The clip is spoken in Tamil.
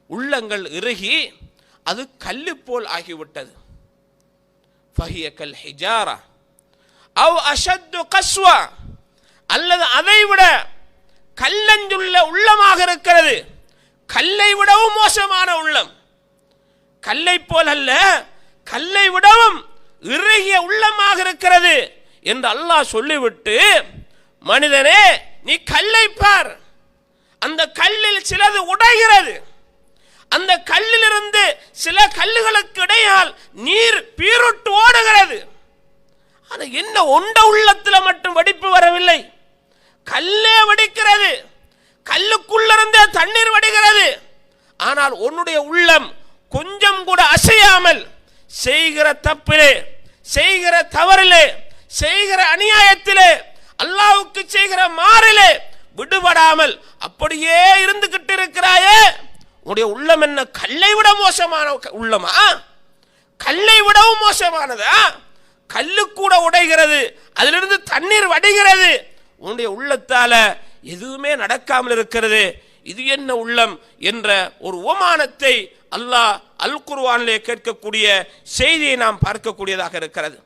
உள்ளங்கள் இறுகி அது கல்லு போல் ஆகிவிட்டது. ஃபஹிய கல் ஹிஜாரா அவ் அஷத்து கஸ்வா, அல்லது அதைவிட கல்லஞ்சுள்ள உள்ளமாக இருக்கிறது. கல்லை விடவும் மோசமான உள்ளம். கல்லை போல் அல்ல, கல்லை விடவும் இறுகிய உள்ளமாக இருக்கிறது என்று அல்லாஹ் சொல்லிவிட்டு, மனிதனே நீ கல்லை பார், அந்த கல்லில் சிலது உடைகிறது, அந்த கல்லிலிருந்து சில கல்லுகளுக்கு இடையால் நீர் பீருட்டு ஓடுகிறது. அது என்ன ஒண்ட உள்ளத்தில் மட்டும் வெடிப்பு வரவில்லை, கல்லே வெடிக்கிறது, கல்லுக்குள்ளிருந்தே தண்ணீர் வடிகிறது. ஆனால் உன்னுடைய உள்ளம் கொஞ்சம் கூட அசையாமல் செய்கிற தப்பிலே, செய்கிற தவறிலே, செய்கிற அநியாயத்திலே, அல்லாஹ்வுக்கு செய்கிற மாறிலே விடுபடாமல் அப்படியே இருந்துகிட்டு இருக்கிறாயே, உன்னுடைய உள்ளம் என்ன கல்லை விட மோசமான உள்ளமா? கல்லை விடவும் மோசமானதா? கல்லு கூட உடைகிறது, அதிலிருந்து தண்ணீர் வடிகிறது, உன்னுடைய உள்ளத்தால எதுவுமே நடக்காமல் இருக்கிறது. இது என்ன உள்ளம் என்ற ஒரு உவமானத்தை அல்லாஹ் அல் குர்ஆனிலே கேட்கக்கூடிய செய்தியை நாம் பார்க்கக்கூடியதாக இருக்கிறது.